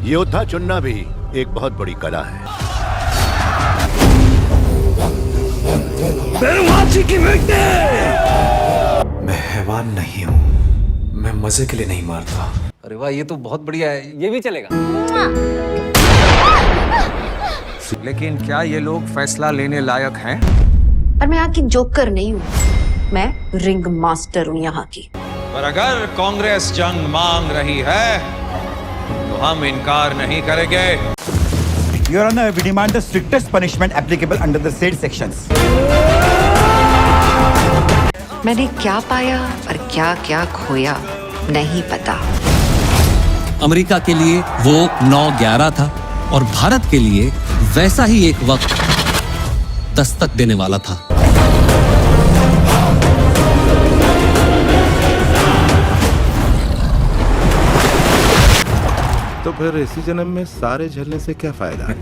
योद्धा चुनना भी एक बहुत बड़ी कला है। मैं हैवान नहीं हूँ, मैं मजे के लिए नहीं मारता। अरे वाह, ये तो बहुत बढ़िया है, ये भी चलेगा। लेकिन क्या ये लोग फैसला लेने लायक हैं? पर मैं यहाँ की जोकर नहीं हूँ, मैं रिंग मास्टर हूँ यहाँ की। पर अगर कांग्रेस जंग मांग रही है तो हम इनकार नहीं करेंगे। Your Honor, we demand the strictest punishment applicable under the said sections. मैंने क्या पाया और क्या क्या खोया नहीं पता। अमेरिका के लिए वो 9/11 था और भारत के लिए वैसा ही एक वक्त दस्तक देने वाला था। तो फिर इसी जन्म में सारे झेलने से क्या फायदा?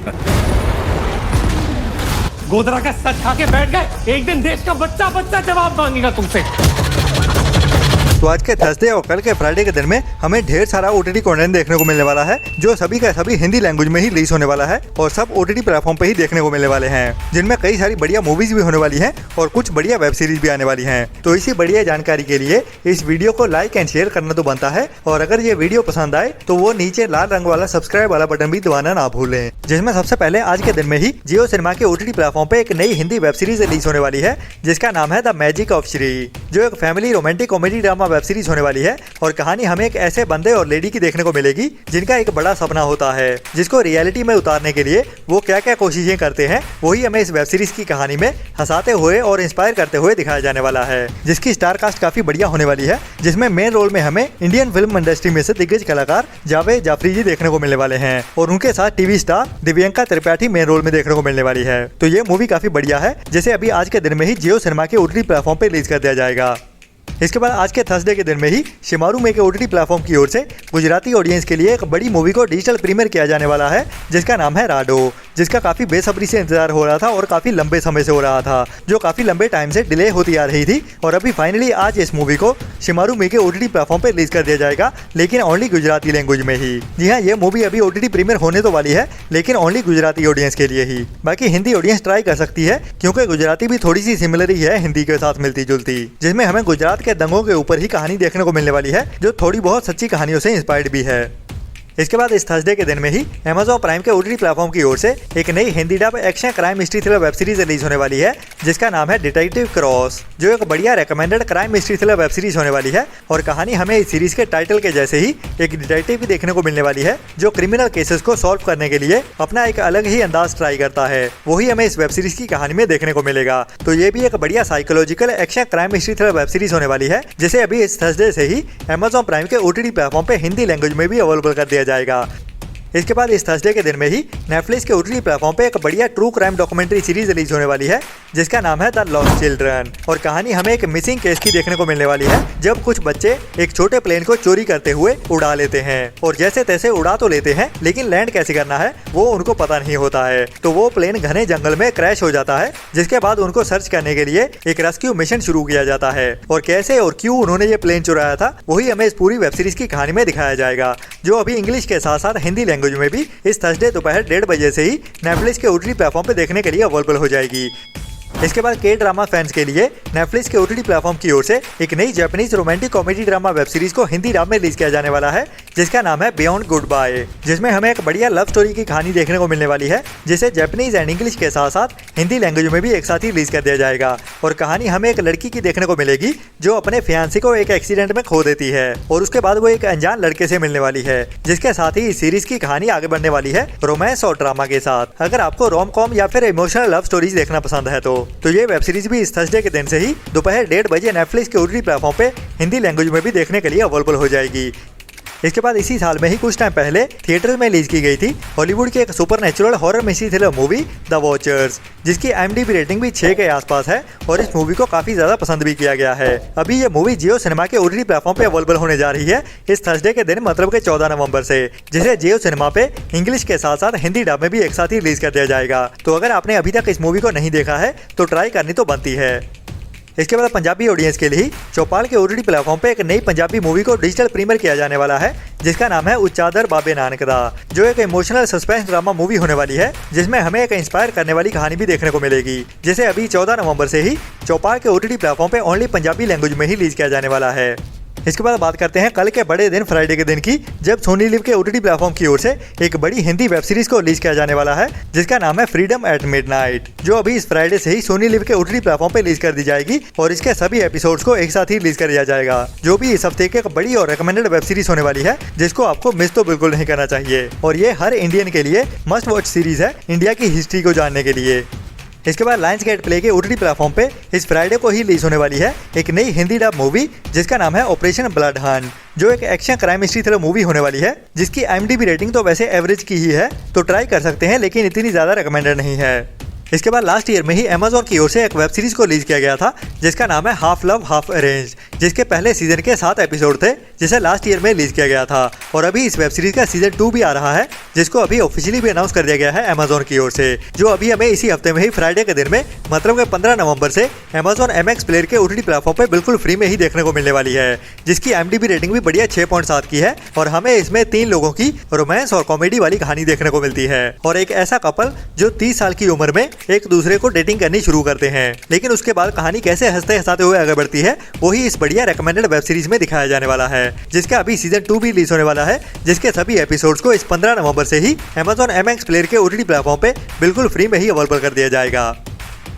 गोदरा का सच खा के बैठ गए, एक दिन देश का बच्चा बच्चा जवाब मांगेगा तुमसे। तो आज के थर्सडे और कल के फ्राइडे के दिन में हमें ढेर सारा OTT कंटेंट देखने को मिलने वाला है, जो सभी का सभी हिंदी लैंग्वेज में ही रिलीज होने वाला है और सब OTT प्लेटफॉर्म पे ही देखने को मिलने वाले हैं, जिनमें कई सारी बढ़िया मूवीज भी होने वाली हैं और कुछ बढ़िया वेब सीरीज भी आने वाली हैं। तो इसी बढ़िया जानकारी के लिए इस वीडियो को लाइक एंड शेयर करना तो बनता है, और अगर ये वीडियो पसंद आए तो वो नीचे लाल रंग वाला सब्सक्राइब वाला बटन भी दबाना ना भूलें। जिसमें सबसे पहले आज के दिन में ही जियो सिनेमा के OTT प्लेटफॉर्म पे एक नई हिंदी वेब सीरीज रिलीज होने वाली है, जिसका नाम है द मैजिक ऑफ श्री, जो एक family romantic comedy drama web series होने वाली है। और कहानी हमें एक ऐसे बंदे और लेडी की देखने को मिलेगी जिनका एक बड़ा सपना होता है, जिसको रियलिटी में उतारने के लिए वो क्या क्या कोशिशें करते हैं, वही हमें इस वेब सीरीज की कहानी में हंसाते हुए और इंस्पायर करते हुए दिखाया जाने वाला है। जिसकी स्टार कास्ट काफी बढ़िया होने वाली है, जिसमें मेन रोल में हमें इंडियन फिल्म इंडस्ट्री में से दिग्गज कलाकार जावेद जाफरी जी देखने को मिलने वाले हैं, और उनके साथ TV star Divyanka Tripathi main role में देखने को मिलने वाली है। तो ये मूवी काफी बढ़िया है, जिसे अभी आज के दिन में ही जियो सिनेमा के OTT प्लेटफॉर्म पे रिलीज कर दिया जाएगा। इसके बाद आज के थर्सडे के दिन में ही शिमारू में के OTT प्लेटफॉर्म की ओर से गुजराती ऑडियंस के लिए एक बड़ी मूवी को डिजिटल प्रीमियर किया जाने वाला है, जिसका नाम है राडो, जिसका काफी बेसब्री से इंतजार हो रहा था और काफी लंबे समय से हो रहा था, जो काफी लंबे टाइम से डिले होती आ रही थी। और अभी फाइनली आज इस मूवी को शिमारू में के OTT प्लेटफॉर्म पे रिलीज कर दिया जाएगा, लेकिन ओनली गुजराती लैंग्वेज में ही। जी हाँ, ये मूवी अभी OTT प्रीमियर होने तो वाली है, लेकिन ओनली गुजराती ऑडियंस के लिए ही। बाकी हिंदी ऑडियंस ट्राई कर सकती है, क्योंकि गुजराती भी थोड़ी सी सिमिलर ही है हिंदी के साथ मिलती जुलती, जिसमें हमें गुजरात के दंगों के ऊपर ही कहानी देखने को मिलने वाली है, जो थोड़ी बहुत सच्ची कहानियों से इंस्पायर्ड भी है। इसके बाद इस थर्सडे के दिन में ही Amazon प्राइम के OTT प्लेटफॉर्म की ओर से एक नई Hindi dub action crime mystery thriller web series release होने वाली है, जिसका नाम है डिटेक्टिव क्रॉस, जो एक बढ़िया recommended crime mystery thriller web series होने वाली है। और कहानी हमें इस सीरीज के टाइटल के जैसे ही एक डिटेक्टिव भी देखने को मिलने वाली है, जो क्रिमिनल केसेस को सॉल्व करने के लिए अपना एक अलग ही अंदाज ट्राई करता है, वही हमें इस वेब सीरीज की कहानी में देखने को मिलेगा। तो ये भी एक बढ़िया psychological action crime mystery thriller web series होने वाली है, जिसे अभी इस थर्सडे से ही Amazon प्राइम के OTT प्लेटफॉर्म पे हिंदी लैंग्वेज में भी अवेलेबल कर दिया जाएगा। इसके बाद इस थर्सडे के दिन में ही नेटफ्लिक्स के OTT प्लेटफॉर्म पे एक बढ़िया true crime documentary series release होने वाली है, जिसका नाम है द लॉस्ट चिल्ड्रन। और कहानी हमें एक मिसिंग केस की देखने को मिलने वाली है, जब कुछ बच्चे एक छोटे प्लेन को चोरी करते हुए उड़ा लेते हैं, और जैसे तैसे उड़ा तो लेते हैं, लेकिन लैंड कैसे करना है वो उनको पता नहीं होता है। तो वो प्लेन घने जंगल में क्रैश हो जाता है, जिसके बाद उनको सर्च करने के लिए एक रेस्क्यू मिशन शुरू किया जाता है। और कैसे और क्यों उन्होंने ये प्लेन चुराया था, वही हमें इस पूरी वेब सीरीज की कहानी में दिखाया जाएगा, जो अभी इंग्लिश के साथ साथ हिंदी लैंग्वेज में भी इस थर्सडे दोपहर 1:30 बजे से ही नेटफ्लिक्स के OTT प्लेटफॉर्म पे देखने के लिए अवेलेबल हो जाएगी। इसके बाद के ड्रामा फैंस के लिए नेटफ्लिक्स के OTT प्लेटफॉर्म की ओर से एक नई Japanese romantic comedy drama web series को हिंदी डब में रिलीज किया जाने वाला है, जिसका नाम है बियॉन्ड गुड बाय, जिसमें हमें एक बढ़िया लव स्टोरी की कहानी देखने को मिलने वाली है, जिसे जापानीज एंड इंग्लिश के साथ साथ हिंदी लैंग्वेज में भी एक साथ ही रिलीज कर दिया जाएगा। और कहानी हमें एक लड़की की देखने को मिलेगी, जो अपने फियांसे को एक एक्सीडेंट में खो देती है, और उसके बाद वो एक अनजान लड़के से मिलने वाली है, जिसके साथ ही इस सीरीज की कहानी आगे बढ़ने वाली है रोमांस और ड्रामा के साथ। अगर आपको रोम कॉम या फिर इमोशनल लव स्टोरीज देखना पसंद है तो ये वेब सीरीज भी इस थर्सडे के दिन से ही दोपहर 1:30 बजे नेटफ्लिक्स के OTT प्लेटफॉर्म पे हिंदी लैंग्वेज में भी देखने के लिए अवेलेबल हो जाएगी। इसके बाद इसी साल में ही कुछ टाइम पहले थिएटर में रिलीज की गई थी हॉलीवुड की एक supernatural horror mystery thriller movie the watchers, जिसकी IMDb रेटिंग भी 6 के आसपास है, और इस मूवी को काफी ज्यादा पसंद भी किया गया है। अभी ये मूवी जियो सिनेमा के OTT प्लेटफॉर्म पे अवेलेबल होने जा रही है इस थर्सडे के दिन, मतलब के 14 नवंबर से, जिसे जियो सिनेमा पे इंग्लिश के साथ साथ हिंदी डब में भी एक साथ ही रिलीज कर दिया जाएगा। तो अगर आपने अभी तक इस मूवी को नहीं देखा है तो ट्राई करनी तो बनती है। इसके बाद पंजाबी ऑडियंस के लिए चौपाल के ओटीटी प्लेटफॉर्म पे एक नई पंजाबी मूवी को डिजिटल प्रीमियर किया जाने वाला है, जिसका नाम है उच्चादर बाबे नानक दा, जो एक इमोशनल सस्पेंस ड्रामा मूवी होने वाली है, जिसमें हमें एक इंस्पायर करने वाली कहानी भी देखने को मिलेगी, जिसे अभी 14 नवंबर से ही चौपाल के ओटीटी प्लेटफॉर्म पे ओनली पंजाबी लैंग्वेज में ही रिलीज किया जाने वाला है। इसके बाद बात करते हैं कल के बड़े दिन फ्राइडे के दिन की, जब सोनी लिव के ओटीटी प्लेटफॉर्म की ओर से एक बड़ी हिंदी वेब सीरीज को रिलीज किया जाने वाला है, जिसका नाम है फ्रीडम एट मिडनाइट, जो अभी इस फ्राइडे से ही सोनी लिव के ओटीटी प्लेटफॉर्म पे रिलीज कर दी जाएगी और इसके सभी एपिसोड्स को एक साथ ही रिलीज कर दिया जाएगा, जो भी इस हफ्ते की एक बड़ी और रिकमेंडेड वेब सीरीज होने वाली है, जिसको आपको मिस तो बिल्कुल नहीं करना चाहिए। और ये हर इंडियन के लिए मस्ट वॉच सीरीज है इंडिया की हिस्ट्री को जानने के लिए। इसके बाद लायंस गेट प्ले के ओटीटी प्लेटफॉर्म पे इस फ्राइडे को ही रिलीज होने वाली है एक नई हिंदी डब मूवी, जिसका नाम है ऑपरेशन ब्लड हंट, जो एक action crime history thriller movie होने वाली है, जिसकी IMDb रेटिंग तो वैसे एवरेज की ही है, तो ट्राई कर सकते हैं, लेकिन इतनी ज़्यादा रिकमेंडेड नहीं है। इसके बाद लास्ट ईयर में ही Amazon की ओर से एक वेब सीरीज को रिलीज किया गया था, जिसका नाम है हाफ लव हाफ अरेंज, जिसके पहले सीजन के 7 एपिसोड थे, जिसे लास्ट ईयर में रिलीज किया गया था। और अभी इस वेब सीरीज का सीजन 2 भी आ रहा है, जिसको अभी ऑफिशियली भी अनाउंस कर दिया गया है Amazon की ओर से, जो अभी हमें इसी हफ्ते में ही फ्राइडे के दिन में मतलब के 15 नवंबर से Amazon MX प्लेयर के ओटीटी प्लेटफॉर्म पे बिल्कुल फ्री में ही देखने को मिलने वाली है, जिसकी IMDb रेटिंग भी बढ़िया 6.7 की है। और हमें इसमें 3 लोगों की रोमांस और कॉमेडी वाली कहानी देखने को मिलती है, और एक ऐसा कपल जो 30 साल की उम्र में एक दूसरे को डेटिंग करनी शुरू करते हैं, लेकिन उसके बाद कहानी कैसे हंसते हंसाते हुए आगे बढ़ती है, वही इस बढ़िया रिकमेंडेड वेब सीरीज में दिखाया जाने वाला है, जिसका अभी सीजन 2 भी रिलीज होने वाला है, जिसके सभी एपिसोड्स को इस 15 नवंबर से ही Amazon MX प्लेयर के ओटीटी प्लेटफॉर्म पे बिल्कुल फ्री में ही अवेलेबल कर दिया जाएगा।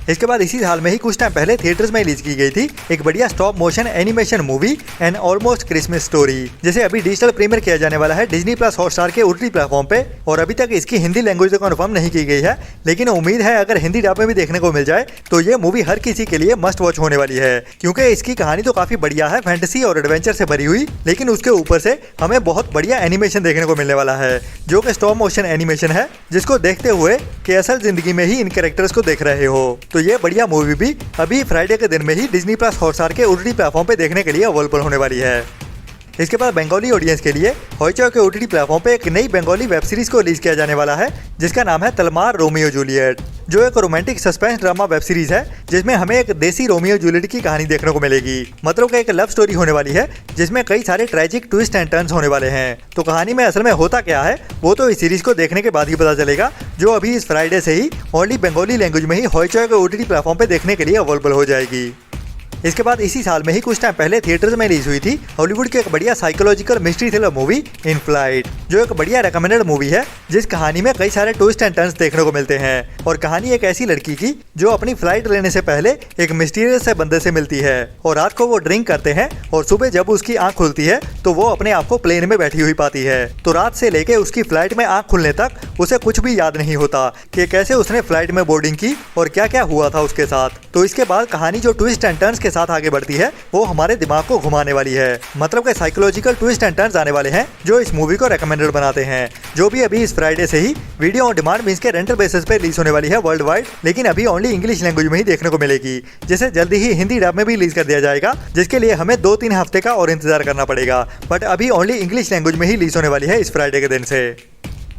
इसके बाद इसी साल में ही कुछ टाइम पहले थिएटर्स में रिलीज की गई थी एक बढ़िया stop motion animation movie an almost Christmas story, जिसे अभी डिजिटल प्रीमियर किया जाने वाला है Disney+ हॉटस्टार के ओटीटी प्लेटफॉर्म पे, और अभी तक इसकी हिंदी लैंग्वेज तो कंफर्म नहीं की गई है, लेकिन उम्मीद है अगर हिंदी डब में भी देखने को मिल जाए तो ये मूवी हर किसी के लिए मस्ट वॉच होने वाली है, क्योंकि इसकी कहानी तो काफी बढ़िया है, फैंटेसी और एडवेंचर से भरी हुई, लेकिन उसके ऊपर से हमें बहुत बढ़िया एनिमेशन देखने को मिलने वाला है, जो कि स्टॉप मोशन एनिमेशन है, जिसको देखते हुए कि असल जिंदगी में ही इन कैरेक्टर्स को देख रहे हो। तो ये बढ़िया मूवी भी अभी फ्राइडे के दिन में ही Disney+ हॉटस्टार के ओटीटी प्लेटफॉर्म पे देखने के लिए अवेलेबल होने वाली है। इसके बाद बंगाली ऑडियंस के लिए हॉटस्टार के ओटीटी प्लेटफॉर्म पे एक नई बंगाली वेब सीरीज को रिलीज किया जाने वाला है, जिसका नाम है तलमार रोमियो जूलियट, जो एक romantic suspense drama web series है, जिसमें हमें एक देसी रोमियो जूलियट की कहानी देखने को मिलेगी। मतलब कि एक लव स्टोरी होने वाली है, जिसमें कई सारे ट्रेजिक ट्विस्ट एंड टर्न्स होने वाले हैं। तो कहानी में असल में होता क्या है वो तो इस सीरीज को देखने के बाद ही पता चलेगा, जो अभी इस फ्राइडे से ही ओनली बंगाली लैंग्वेज में ही हॉटस्टार के ओटीटी प्लेटफॉर्म पे देखने के लिए अवेलेबल हो जाएगी। इसके बाद इसी साल में ही कुछ टाइम पहले थिएटर्स में रिलीज हुई थी हॉलीवुड की एक बढ़िया psychological mystery thriller movie in flight, जो एक बढ़िया रिकमेंडेड मूवी है, जिस कहानी में कई सारे ट्विस्ट एंड टर्न्स देखने को मिलते हैं। और कहानी एक ऐसी लड़की की जो अपनी फ्लाइट लेने से पहले एक मिस्टीरियस से बंदे से मिलती है, और रात को वो ड्रिंक करते हैं, और सुबह जब उसकी आंख खुलती है तो वो अपने आप को प्लेन में बैठी हुई पाती है। तो रात से लेके उसकी फ्लाइट में आंख खुलने तक उसे कुछ भी याद नहीं होता कि कैसे उसने फ्लाइट में बोर्डिंग की और क्या क्या हुआ था उसके साथ। तो इसके बाद कहानी जो ट्विस्ट एंड टर्न्स के साथ आगे बढ़ती है वो हमारे दिमाग को घुमाने वाली है, मतलब कि साइकोलॉजिकल ट्विस्ट एंड टर्न्स आने वाले हैं, जो इस मूवी को रिकमेंडेड बनाते हैं, जो भी अभी इस फ्राइडे से ही वीडियो ऑन डिमांड मींस के रेंटल बेसिस पे रिलीज होने वाली है वर्ल्ड वाइड, लेकिन अभी ओनली इंग्लिश लैंग्वेज में ही देखने को मिलेगी, जिसे जल्दी ही हिंदी डब में भी रिलीज कर दिया जाएगा, जिसके लिए हमें 2-3 हफ्ते का और इंतजार करना पड़ेगा, बट अभी ओनली इंग्लिश लैंग्वेज में ही रिलीज होने वाली है इस फ्राइडे के दिन से।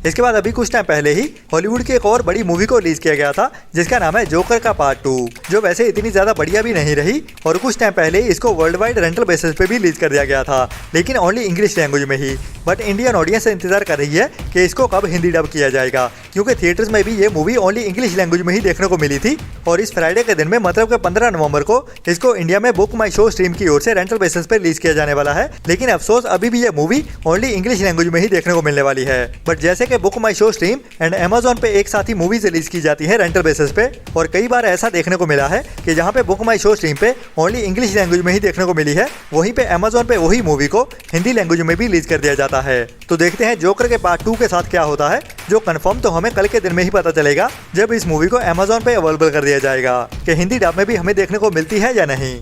इसके बाद अभी कुछ टाइम पहले ही हॉलीवुड की एक और बड़ी मूवी को रिलीज किया गया था, जिसका नाम है जोकर का पार्ट 2, जो वैसे इतनी ज्यादा बढ़िया भी नहीं रही, और कुछ टाइम पहले इसको वर्ल्ड वाइड रेंटल बेसिस पे भी रिलीज कर दिया गया था, लेकिन ओनली इंग्लिश लैंग्वेज में ही। बट इंडियन ऑडियंस इंतजार कर रही है कि इसको कब हिंदी डब किया जाएगा, क्योंकि थिएटर्स में भी ये मूवी ओनली इंग्लिश लैंग्वेज में ही देखने को मिली थी, और इस फ्राइडे के दिन में मतलब कि 15 नवंबर को इसको इंडिया में बुक माई शो स्ट्रीम की ओर से रेंटल बेसिस पे रिलीज किया जाने वाला है। लेकिन अफसोस अभी भी ये मूवी ओनली इंग्लिश लैंग्वेज में ही देखने को मिलने वाली है। बट जैसे कि book my show stream and Amazon पे एक साथ ही मूवीज रिलीज की जाती है रेंटल बेसिस पे, और कई बार ऐसा देखने को मिला है कि जहाँ पे बुक माई शो स्ट्रीम पे ओनली इंग्लिश लैंग्वेज में ही देखने को मिली है, वहीं पे Amazon पे वही मूवी को हिंदी लैंग्वेज में भी रिलीज कर दिया जाता है। तो देखते हैं जोकर के पार्ट 2 के साथ क्या होता है, जो कंफर्म तो हमें कल के दिन में ही पता चलेगा, जब इस मूवी को Amazon पे अवेलेबल कर दिया जाएगा कि हिंदी डब में भी हमें देखने को मिलती है या नहीं।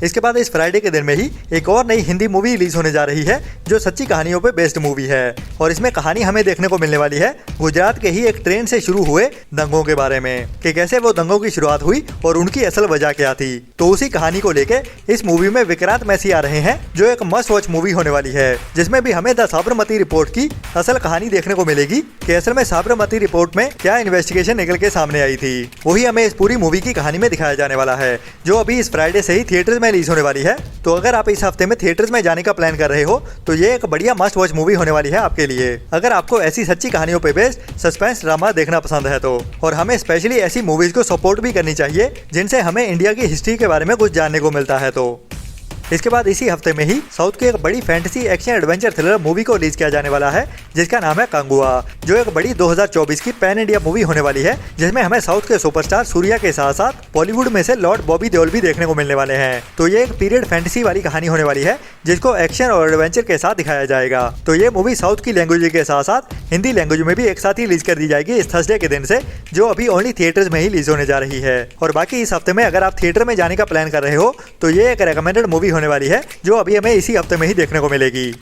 इसके बाद इस फ्राइडे के दिन में ही एक और नई हिंदी मूवी रिलीज होने जा रही है जो सच्ची कहानियों पे बेस्ड मूवी है और इसमें कहानी हमें देखने को मिलने वाली है गुजरात के ही एक ट्रेन से शुरू हुए दंगों के बारे में कि कैसे वो दंगों की शुरुआत हुई और उनकी असल वजह क्या थी। तो उसी कहानी को लेके इस मूवी में विक्रांत मैसी आ रहे हैं जो एक मस्ट वॉच मूवी होने वाली है जिसमें भी हमें द साबरमती रिपोर्ट की असल कहानी देखने को मिलेगी कि असल में साबरमती रिपोर्ट में क्या इन्वेस्टिगेशन निकल के सामने आई थी। वही हमें इस पूरी मूवी की कहानी में दिखाया जाने वाला है जो अभी इस फ्राइडे से ही थिएटर्स में रिलीज होने वाली है। तो अगर आप इस हफ्ते में थिएटर्स में जाने का प्लान कर रहे हो तो ये एक बढ़िया मस्ट वॉच मूवी होने वाली है आपके लिए, अगर आपको ऐसी सच्ची कहानियों पे बेस्ड सस्पेंस ड्रामा देखना पसंद है तो। और हमें स्पेशली ऐसी मूवीज को सपोर्ट भी करनी चाहिए जिनसे हमें इंडिया की हिस्ट्री के बारे में कुछ जानने को मिलता है। तो इसके बाद इसी हफ्ते में ही साउथ की एक बड़ी fantasy action adventure thriller movie को रिलीज किया जाने वाला है जिसका नाम है कंगुआ, जो एक बड़ी 2024 की पैन इंडिया मूवी होने वाली है जिसमें हमें साउथ के सुपरस्टार सूर्या के साथ साथ बॉलीवुड में से लॉर्ड बॉबी देओल भी देखने को मिलने वाले हैं। तो ये एक पीरियड फैंटेसी वाली कहानी होने वाली है जिसको एक्शन और एडवेंचर के साथ दिखाया जाएगा। तो ये मूवी साउथ की लैंग्वेज के साथ साथ हिंदी लैंग्वेज में भी एक साथ ही रिलीज कर दी जाएगी इस थर्सडे के दिन से, जो अभी ओनली थिएटर्स में ही रिलीज होने जा रही है। और बाकी इस हफ्ते में अगर आप थिएटर में जाने का प्लान कर रहे हो तो ये एक रेकमेंडेड मूवी होने वाली है जो अभी हमें इसी हफ्ते में ही देखने को मिलेगी।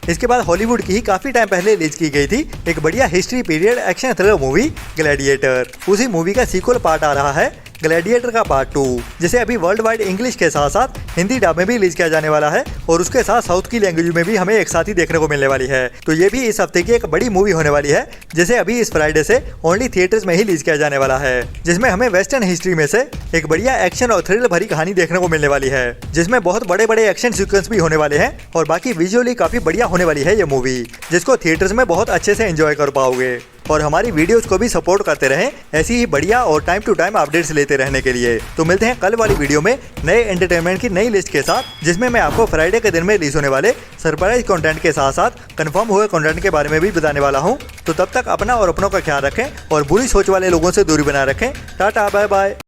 इसके बाद हॉलीवुड की ही काफी टाइम पहले रिलीज की गई थी एक बढ़िया history period action thriller movie gladiator. उसी मूवी का सीक्वल पार्ट आ रहा है ग्लैडिएटर का पार्ट 2 जिसे अभी वर्ल्ड वाइड इंग्लिश के साथ साथ हिंदी डब में भी रिलीज किया जाने वाला है और उसके साथ साउथ की लैंग्वेज में भी हमें एक साथ ही देखने को मिलने वाली है। तो ये भी इस हफ्ते की एक बड़ी मूवी होने वाली है जिसे अभी इस फ्राइडे से ओनली थिएटर्स में ही रिलीज किया जाने वाला है, जिसमें हमें वेस्टर्न हिस्ट्री में से एक बढ़िया एक्शन और थ्रिल भरी कहानी देखने को मिलने वाली है जिसमें बहुत बड़े बड़े एक्शन सीक्वेंस भी होने वाले हैं और बाकी विजुअली काफी बढ़िया होने वाली है ये मूवी जिसको थिएटर्स में बहुत अच्छे से एंजॉय कर पाओगे। और हमारी वीडियोस को भी सपोर्ट करते रहें ऐसी ही बढ़िया और टाइम टू टाइम अपडेट्स लेते रहने के लिए। तो मिलते हैं कल वाली वीडियो में नए एंटरटेनमेंट की नई लिस्ट के साथ जिसमें मैं आपको फ्राइडे के दिन में रिलीज होने वाले सरप्राइज कंटेंट के साथ साथ कंफर्म हुए कंटेंट के बारे में भी बताने वाला हूं। तो तब तक अपना और अपनों का ख्याल रखें और बुरी सोच वाले लोगों से दूरी बनाए रखें। Tata bye bye.